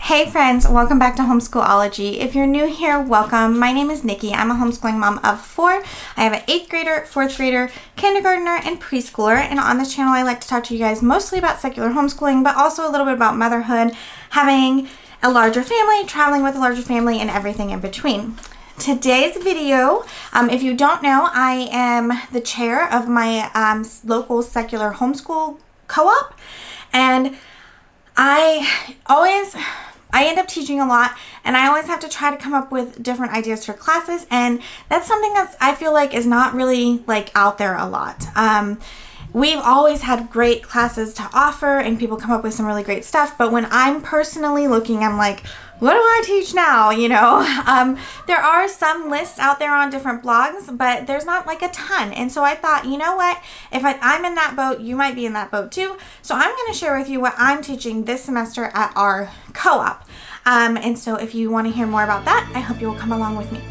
Hey friends, welcome back to Homeschool-ology. If you're new here, welcome. My name is Nikki. I'm a homeschooling mom of 4. I have an 8th grader, 4th grader, kindergartner, and preschooler. And on this channel, I like to talk to you guys mostly about secular homeschooling, but also a little bit about motherhood, having a larger family, traveling with a larger family, and everything in between. Today's video, if you don't know, I am the chair of my local secular homeschool co-op, and I end up teaching a lot, and I always have to try to come up with different ideas for classes, and that's something that I feel like is not really out there a lot. We've always had great classes to offer, and people come up with some really great stuff, but when I'm personally looking, I'm like, what do I teach now? There are some lists out there on different blogs, but there's not a ton. And so I thought, you know what? If I'm in that boat, you might be in that boat too. So I'm going to share with you what I'm teaching this semester at our co-op. And so if you want to hear more about that, I hope you will come along with me.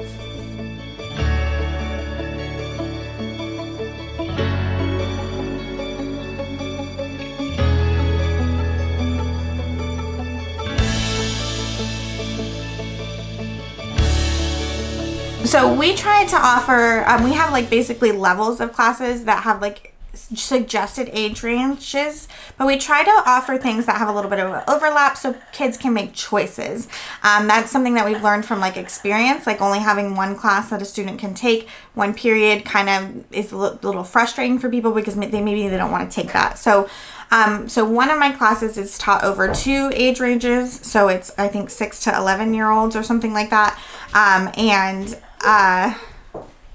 So we try to offer, we have basically levels of classes that have suggested age ranges, but we try to offer things that have a little bit of an overlap so kids can make choices. That's something that we've learned from experience, only having one class that a student can take, one period kind of is a little frustrating for people because maybe they don't want to take that. So one of my classes is taught over 2 age ranges. So it's, I think, 6 to 11-year-olds or something like that.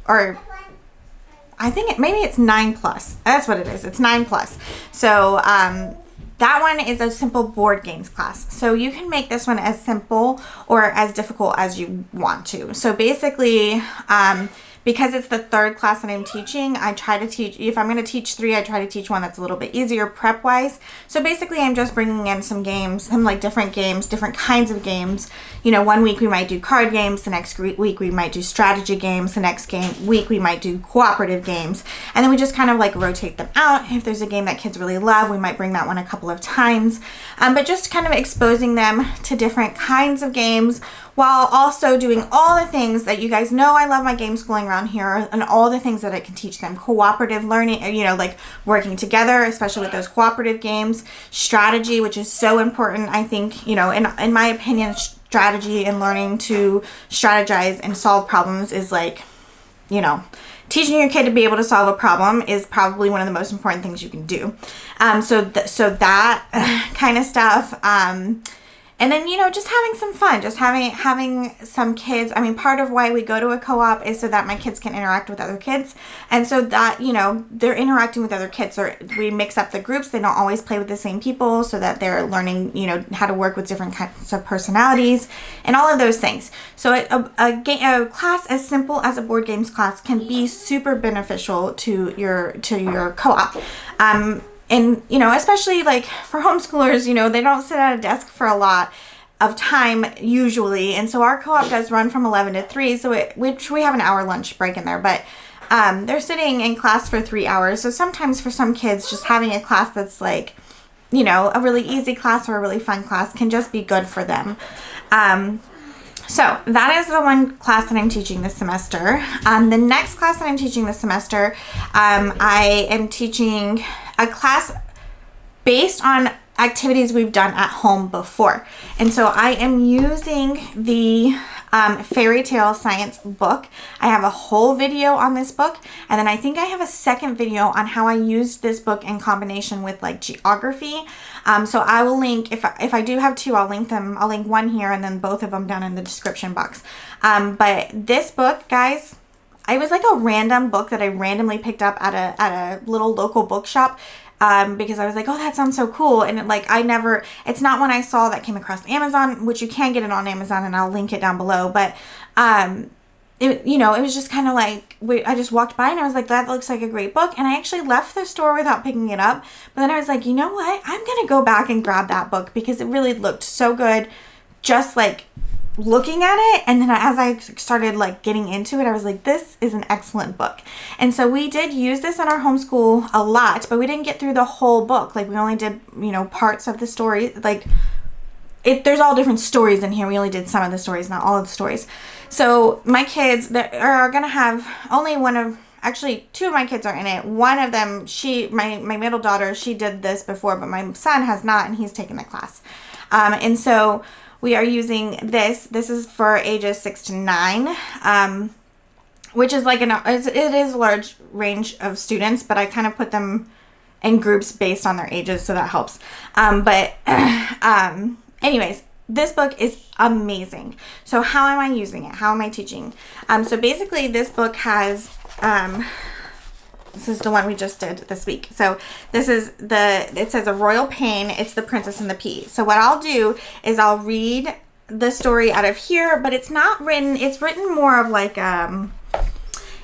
Or I think maybe it's 9+. That's what it is. It's 9+. So that one is a simple board games class. So you can make this one as simple or as difficult as you want to. So basically, because it's the 3rd class that I'm teaching, I try to teach, if I'm going to teach 3, I try to teach one that's a little bit easier prep-wise. So basically, I'm just bringing in some games, some different games, different kinds of games. One week we might do card games, the next week we might do strategy games, the next week we might do cooperative games. And then we just kind of rotate them out. If there's a game that kids really love, we might bring that one a couple of times. But just kind of exposing them to different kinds of games, while also doing all the things that you guys know I love my game schooling around here, and all the things that I can teach them. Cooperative learning, working together, especially with those cooperative games. Strategy, which is so important, I think, in my opinion, strategy and learning to strategize and solve problems is teaching your kid to be able to solve a problem is probably one of the most important things you can do. So that kind of stuff. And then, just having some fun, just having some kids. Part of why we go to a co-op is so that my kids can interact with other kids. And so that, they're interacting with other kids. Or we mix up the groups. They don't always play with the same people, so that they're learning, how to work with different kinds of personalities and all of those things. So a class as simple as a board games class can be super beneficial to your co-op. And, especially for homeschoolers, they don't sit at a desk for a lot of time usually. And so our co-op does run from 11 to 3, which we have an hour lunch break in there. But they're sitting in class for 3 hours. So sometimes for some kids, just having a class that's a really easy class or a really fun class can just be good for them. So that is the one class that I'm teaching this semester. The next class that I'm teaching this semester, I am teaching a class based on activities we've done at home before. And so I am using the fairy tale science book. I have a whole video on this book, and then I think I have a second video on how I used this book in combination with geography. So I will link, if I do have 2, I'll link them. I'll link one here and then both of them down in the description box. But this book, guys, it was a random book that I randomly picked up at a little local bookshop. Because I was like, oh, that sounds so cool. And it's not one I saw that came across Amazon, which you can get it on Amazon, and I'll link it down below. But, it was just kind of I just walked by and I was like, that looks like a great book. And I actually left the store without picking it up. But then I was like, you know what? I'm going to go back and grab that book because it really looked so good. Just looking at it, and then as I started getting into it, I was like, this is an excellent book. And so we did use this in our homeschool a lot, but we didn't get through the whole book. We only did parts of the story, there's all different stories in here. We only did some of the stories, not all of the stories. So my kids are going to have only actually, two of my kids are in it. One of them, my middle daughter, she did this before, but my son has not, and he's taken the class. And so we are using this. This is for ages 6 to 9, which is like it is a large range of students, but I kind of put them in groups based on their ages, so that helps. Anyways, this book is amazing. So how am I using it? How am I teaching? So basically, this book has. This is the one we just did this week. So this is it says A Royal Pain. It's The Princess and the Pea. So what I'll do is I'll read the story out of here, but it's written more of like an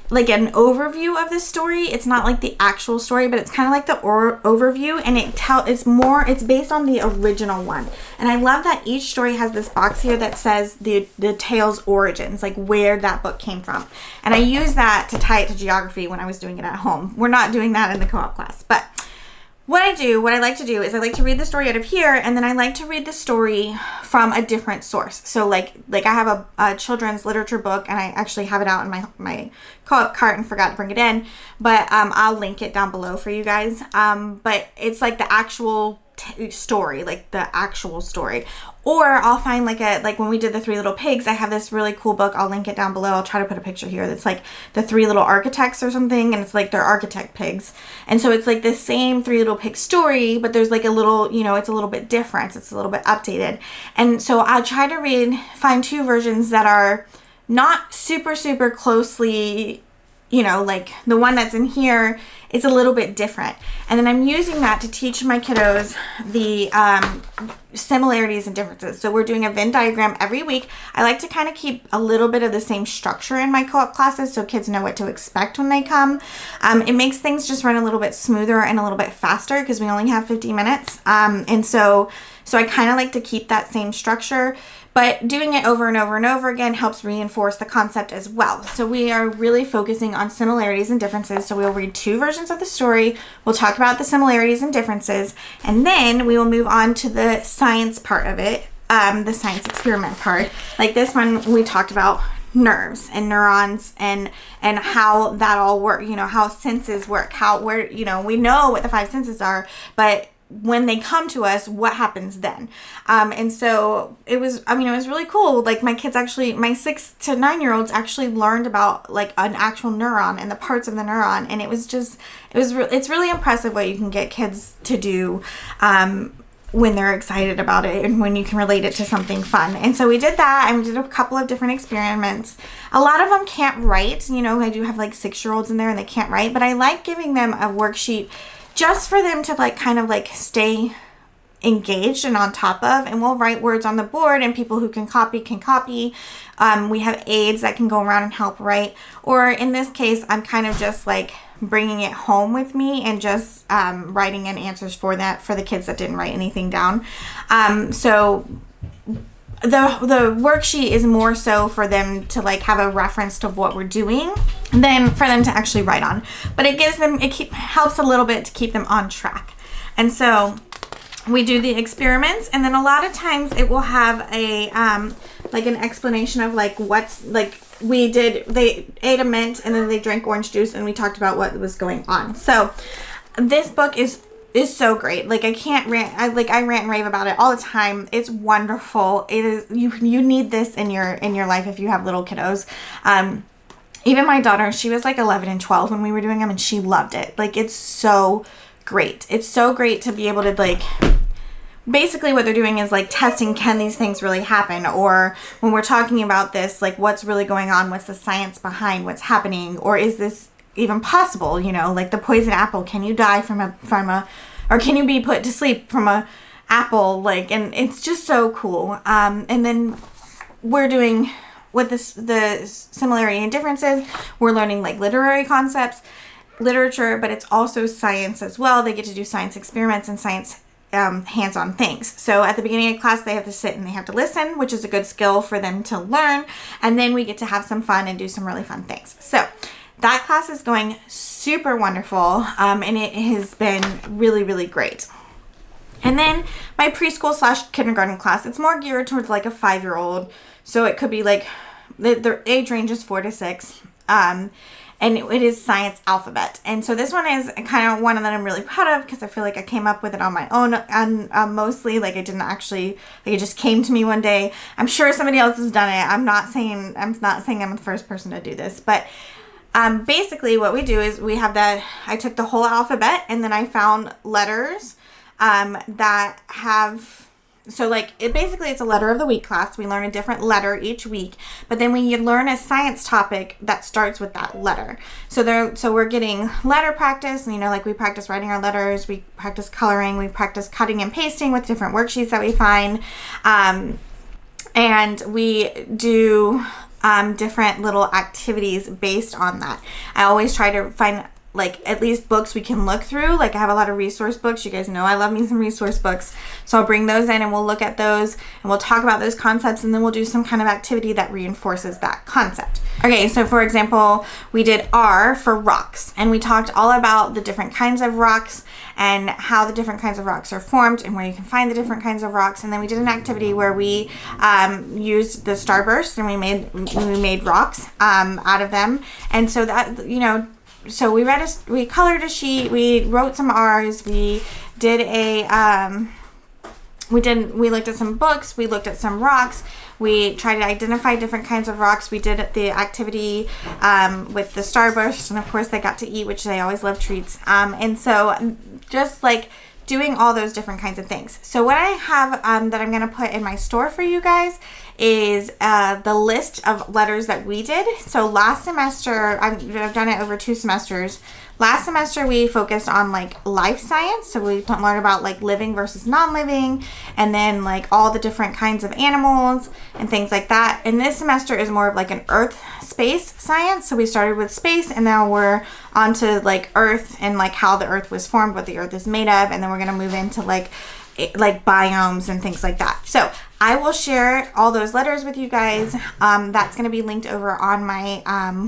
overview of the story. It's not like the actual story, but it's kind of like the overview, and it's based on the original one. And I love that each story has this box here that says the tale's origins, like where that book came from. And I use that to tie it to geography when I was doing it at home. We're not doing that in the co-op class, but what I like to do is I like to read the story out of here, and then I like to read the story from a different source. So like I have a children's literature book, and I actually have it out in my co-op cart and forgot to bring it in, but I'll link it down below for you guys. But it's like the actual story, like the actual story. Or I'll find like when we did the Three Little Pigs, I have this really cool book. I'll link it down below. I'll try to put a picture here. That's like the Three Little Architects or something, and it's like they're architect pigs. And so it's like the same Three Little Pigs story, but there's like a little, it's a little bit different. It's a little bit updated. And so I try to find two versions that are not super, super closely, like the one that's in here, it's a little bit different. And then I'm using that to teach my kiddos the similarities and differences. So we're doing a Venn diagram every week. I like to kind of keep a little bit of the same structure in my co-op classes so kids know what to expect when they come. It makes things just run a little bit smoother and a little bit faster because we only have 50 minutes. And so I kind of like to keep that same structure. But doing it over and over and over again helps reinforce the concept as well. So we are really focusing on similarities and differences. So we'll read two versions of the story. We'll talk about the similarities and differences. And then we will move on to the science part of it, the science experiment part. Like this one, we talked about nerves and neurons and how that all work, how senses work, we know what the 5 senses are, but when they come to us, what happens then? And so it was really cool. Like my 6 to 9 year olds actually learned about like an actual neuron and the parts of the neuron. And it's really impressive what you can get kids to do, when they're excited about it and when you can relate it to something fun. And so we did that, and we did a couple of different experiments. A lot of them can't write, I do have like 6-year-olds in there and they can't write, but I like giving them a worksheet just for them to kind of stay engaged and on top of, and we'll write words on the board, and people who can copy can copy. We have aides that can go around and help write, or in this case, I'm kind of just bringing it home with me and just writing in answers for the kids that didn't write anything down. So the worksheet is more so for them to have a reference to what we're doing than for them to actually write on, but it helps a little bit to keep them on track. And so we do the experiments, and then a lot of times it will have a an explanation of what's they ate a mint and then they drank orange juice, and we talked about what was going on. So this book is so great. I can't rant. I rant and rave about it all the time. It's wonderful. It is. You need this in your life if you have little kiddos. Even my daughter, she was 11 and 12 when we were doing them, and she loved it. It's so great. It's so great to be able to basically what they're doing is testing, can these things really happen? Or when we're talking about this, what's really going on? What's the science behind what's happening? Or is this even possible? The poison apple, can you die from a or can you be put to sleep from a apple? And it's just so cool. And then we're doing with the similarity and differences, we're learning literary concepts, literature, but it's also science as well. They get to do science experiments and science hands-on things. So at the beginning of class, they have to sit and they have to listen, which is a good skill for them to learn. And then we get to have some fun and do some really fun things. So that class is going super wonderful, and it has been really, really great. And then my preschool / kindergarten class, it's more geared towards like a 5-year-old. So it could be like, the age range is 4 to 6. And it is science alphabet. And so this one is kind of one that I'm really proud of because I feel like I came up with it on my own, and mostly like I didn't actually, like it just came to me one day. I'm sure somebody else has done it. I'm not saying I'm the first person to do this, but basically what we do is we have I took the whole alphabet and then I found letters that have, so like it's a letter of the week class. We learn a different letter each week, but then we learn a science topic that starts with that letter. So we're getting letter practice, and like we practice writing our letters, we practice coloring, we practice cutting and pasting with different worksheets that we find, and we do different little activities based on that. I always try to find like at least books we can look through. Like I have a lot of resource books. You guys know I love me some resource books. So I'll bring those in and we'll look at those and we'll talk about those concepts, and then we'll do some kind of activity that reinforces that concept. Okay, so for example, we did R for rocks, and we talked all about the different kinds of rocks and how the different kinds of rocks are formed and where you can find the different kinds of rocks. And then we did an activity where we used the starburst and we made rocks out of them. And so that, so we colored a sheet, we wrote some R's, we did we looked at some books, we looked at some rocks, we tried to identify different kinds of rocks. We did the activity with the starburst, and of course they got to eat, which they always love treats. And so just like doing all those different kinds of things. So what I have that I'm going to put in my store for you guys is the list of letters that we did. So last semester, I've done it over 2 semesters. Last semester we focused on like life science, so we learned about like living versus non-living, and then like all the different kinds of animals and things like that. And this semester is more of like an earth space science, so we started with space and now we're on to like earth and like how the earth was formed, what the earth is made of, and then we're going to move into like biomes and things like that. So I will share all those letters with you guys. That's going to be linked over on my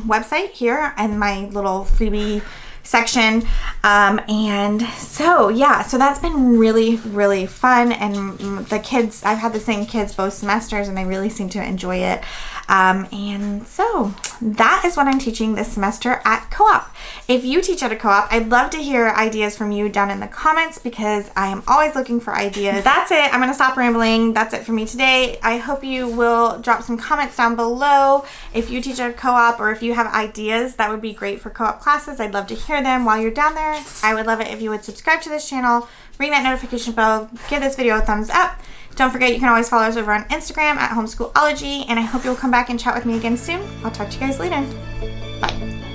website here and my little freebie section. And so yeah, so that's been really, really fun. And the kids, I've had the same kids both semesters and they really seem to enjoy it. And so that is what I'm teaching this semester at co-op. If you teach at a co-op, I'd love to hear ideas from you down in the comments because I am always looking for ideas. That's it. I'm going to stop rambling. That's it for me today. I hope you will drop some comments down below. If you teach at a co-op or if you have ideas that would be great for co-op classes, I'd love to hear them while you're down there. I would love it if you would subscribe to this channel, ring that notification bell, give this video a thumbs up. Don't forget, you can always follow us over on Instagram at Homeschool-ology, and I hope you'll come back and chat with me again soon. I'll talk to you guys later. Bye.